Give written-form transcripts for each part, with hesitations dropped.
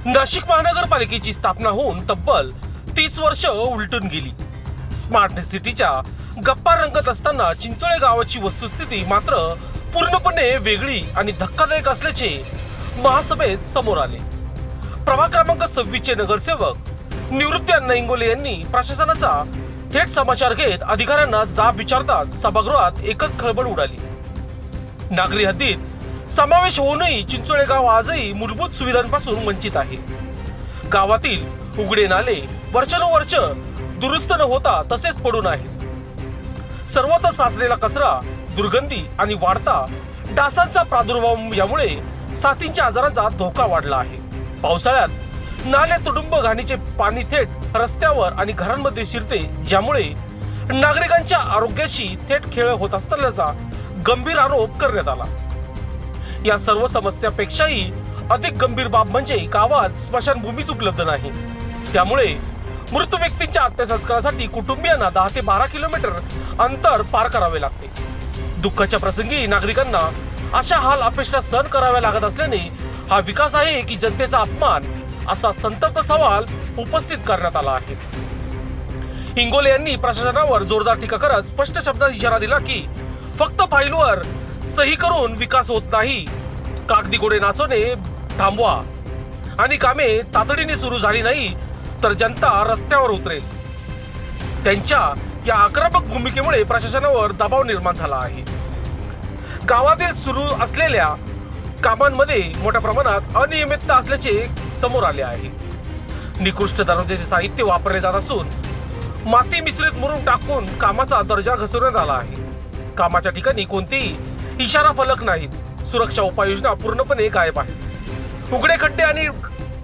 नाशिक महानगरपालिकेची स्थापना होऊन तब्बल 30 वर्ष उलटून गेली। स्मार्ट सिटीच्या गप्पा रंगत असताना चिंचोळे गावाची वस्तुस्थिती मात्र पूर्णपणे वेगळी आणि धक्कादायक असल्याचे महासभेत समोर आले। प्रभाग क्रमांक 26 चे नगरसेवक निवृत्ती अण्णा इंगोले यांनी प्रशासनाचा थेट समाचार घेत अधिकाऱ्यांना जाब विचारताच सभागृहात एकच खळबळ उडाली। नागरी हद्दीत समावेश होऊनही चिंचोळे गाव आजही मूलभूत सुविधांपासून वंचित आहे। गावातील उघडे नाले वर्षानुवर्ष दुरुस्त न होता तसेच पडून आहेत। सर्वत्र साचलेला कचरा, दुर्गंधी आणि वाढता डासांचा प्रादुर्भाव यामुळे साथींच्या आजारांचा धोका वाढला आहे। पावसाळ्यात नाले तुडुंब घाणीचे पाणी थेट रस्त्यावर आणि घरांमध्ये शिरते, ज्यामुळे नागरिकांच्या आरोग्याशी थेट खेळ होत असल्याचा गंभीर आरोप करण्यात आला। या सर्व समस्यापेक्षाही अधिक गंभीर बाब म्हणजे गावात स्मशानभूमीच उपलब्ध नाही। त्यामुळे मृत व्यक्तींच्या अंत्यसंस्कारासाठी कुटुंबियांना 10 ते 12 किलोमीटर अंतर पार करावे लागते। दुःखाच्या प्रसंगी नागरिकांना अशा हाल अपेष्टा सहन कराव्या लागत असल्याने हा विकास आहे की जनतेचा अपमान, असा संतप्त सवाल उपस्थित करण्यात आला आहे। इंगोले यांनी प्रशासनावर जोरदार टीका करत स्पष्ट शब्दात इशारा दिला की फक्त फाईलवर सही करून विकास होत नाही, कागदी घोडे नाचवणे थांबवा आणि कामे तातडीने सुरू झाली नाही तर जनता रस्त्यावर उतरेल। त्यांच्या या आक्रमक भूमिकेमुळे प्रशासनावर दबाव निर्माण झाला आहे। गावातील सुरू असलेल्या कामांमध्ये मोठ्या प्रमाणात अनियमितता असल्याचे समोर आले आहे। निकृष्ट दर्जाचे साहित्य वापरले जात असून माती मिश्रित मुरुम टाकून कामाचा दर्जा घसरण्यात आला आहे। कामाच्या ठिकाणी कोणतेही इशारा फलक नाहीत, सुरक्षा उपाययोजना पूर्णपणे गायब आहेत। उघडे खड्डे आणि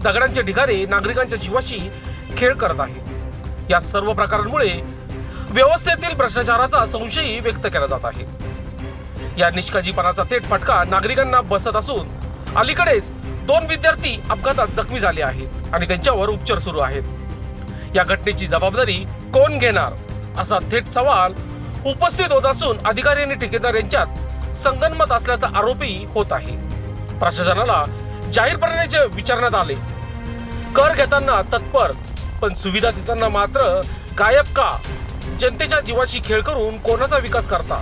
दगडांचे ढिगारे नागरिकांच्या जीवाशी खेळ करत आहेत। या सर्व प्रकारांमुळे व्यवस्थेतील भ्रष्टाचाराचा संशयही व्यक्त केला जात आहे। या निष्काळजीपणाचा थेट फटका नागरिकांना बसत असून अलीकडेच 2 विद्यार्थी अपघातात जखमी झाले आहेत आणि त्यांच्यावर उपचार सुरू आहेत। या घटनेची जबाबदारी कोण घेणार, असा थेट सवाल उपस्थित होत असून अधिकारी आणि ठेकेदार यांच्यात संगनमत असल्याचा आरोपही होत आहे। प्रशासनाला जाहीरपणे विचारण्यात आले, कर घेताना तत्पर पण सुविधा देताना मात्र गायब का? जनतेच्या जीवाशी खेळ करून कोणाचा विकास करता?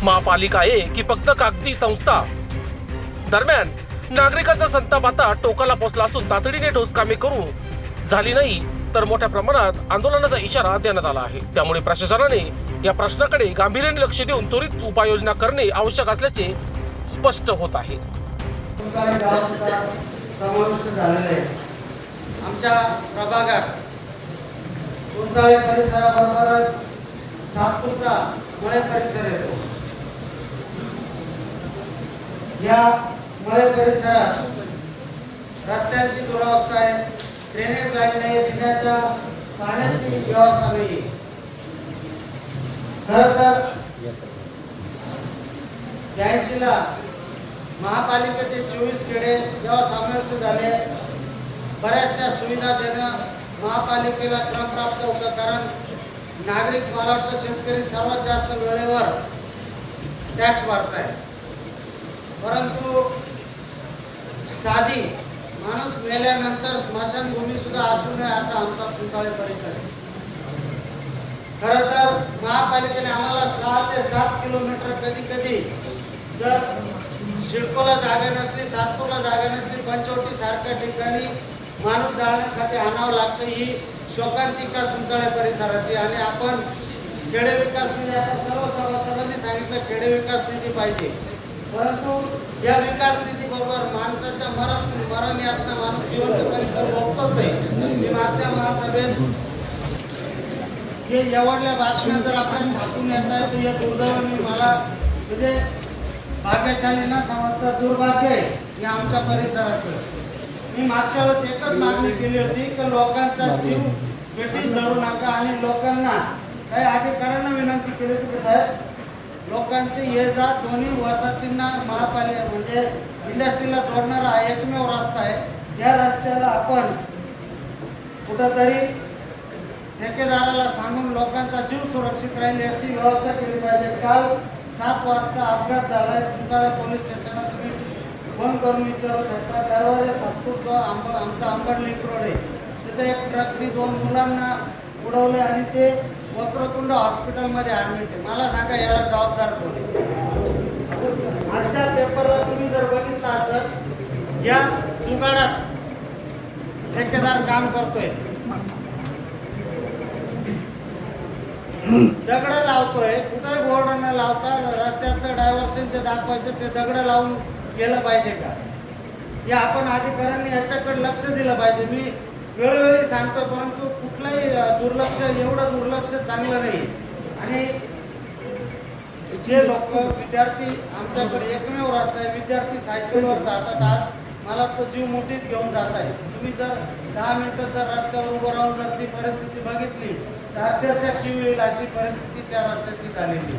महापालिका आहे की फक्त कागदी संस्था? दरम्यान नागरिकांचा संताप आता टोकाला पोहोचला असून तातडीने ठोस कामे करू झाली नाही तर मोठ्या प्रमाणात आंदोलनाचा इशारा देण्यात आला आहे। त्यामुळे प्रशासनाने या प्रश्नाकडे गांभीर्याने लक्ष देऊन त्वरित उपाययोजना करणे आवश्यक असल्याचे स्पष्ट होत आहे। आमच्या प्रभागात चुंचाळे परिसराबरोबरच सातपूरचा मळे परिसर येतो। या मळे परिसरात रस्त्यांची दुरावस्था आहे, ड्रेनेज लाईन नाही, पिण्याच्या पाण्याची व्यवस्था नाही। खरं तर 82 ला महापालिकेचे 24 खेडे जेव्हा समाविष्ट झाले, बऱ्याचशा सुविधा देणं महापालिकेला क्रमप्राप्त होतं, कारण नागरिक, मला वाटतं शेतकरी सर्वात जास्त वेळेवर टॅक्स भरताय। परंतु साधी माणूस मेल्यानंतर स्मशानभूमी सुद्धा असू नये असा आमचा चुंचाळे परिसर आहे। खरं तर महापालिकेने आम्हाला 6 ते 7 किलोमीटर कधी कधी जर शिडकोला जागा नसली, सातपूरला जागा नसली, पंचवटी सारख्या ठिकाणी माणूस जाळण्यासाठी आणावं लागतं। ही शोकांतिका चुंचाळे परिसराची। आणि आपण खेडे विकास निधी, आपण सर्व सभासदांनी सांगितलं खेडे विकास निधी पाहिजे, परंतु या विकास निधी बरोबर माणसाच्या मरण यातना माणूस जिवंतपणे बघतोच आहे। मी मागच्या महासभेत हे एवढल्या बातम्या जर आपण छापून येत आहे तर या दुर्दैवाने मला म्हणजे भाग्यशाली न समजता दुर्भाग्य आहे या आमच्या परिसराचं। मी मागच्या वेळेस एकच मागणी केली होती की लोकांचा जीव पेटीस धरू नका आणि लोकांना काही अधिकाऱ्यांना विनंती केली होती की साहेब, लोकांचे ये जा दोन्ही वसाहतींना महापालिका म्हणजे इंडस्ट्रीला जोडणारा हा एकमेव रस्ता आहे। या रस्त्याला आपण कुठंतरी ठेकेदाराला सांगून लोकांचा जीव सुरक्षित राहील याची व्यवस्था केली पाहिजे। काल 7 वाजता अपघात झालाय, चुंचाळे पोलीस स्टेशनला तुम्ही फोन करून विचारू शकता. दरवाजा सातपूर जो आमचा अंबड लिंक रोड आहे तिथे एक ट्रकनी 2 मुलांना उडवले आणि ते वक्रतुंड हॉस्पिटलमध्ये ॲडमिट आहे. मला सांगा याला जबाबदार कोण आहे? आजच्या पेपरला तुम्ही जर बघितलं असेल, या जुगाडात ठेकेदार काम करतोय, दगड लावतोय. कुठे बोर्ड न लावता रस्त्याचं डायव्हर्शन जे दाखवायचं ते दगड लावून गेलं पाहिजे का? हे आपण अधिकाऱ्यांनी याच्याकडे लक्ष दिलं पाहिजे. मी वेळोवेळी सांगतो, परंतु कुठलंही एवढं दुर्लक्ष चांगलं नाही. आणि जे लोक विद्यार्थी आमच्याकडे एकमेव रस्ता आहे, विद्यार्थी सायकलवर जातात. आज मला तो जीव मुठीत घेऊन जात आहे. तुम्ही जर 10 मिनिटं जर रस्त्यावर उभं राहून जर ती परिस्थिती बघितली तर अक्षरशः जीव येईल अशी परिस्थिती त्या रस्त्याची झालेली.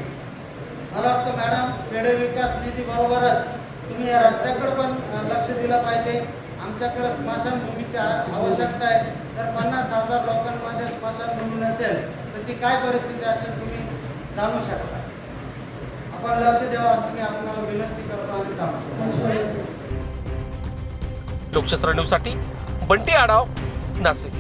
मला वाटतं मॅडम, खेडे विकास निधी बरोबरच तुम्ही या रस्त्याकडे पण लक्ष दिलं पाहिजे. आमच्याकडे स्मशानभूमीची आवश्यकता आहे. जर 50,000 लोकांमध्ये स्मशानभूमी नसेल तर ती काय परिस्थिती असेल तुम्ही जाणू शकता. आपण लक्ष द्यावं अशी मी आपल्याला विनंती करतो आणि थांबतो. लोकशास्त्र न्यूजसाठी बंटी आढाव, नाशिक.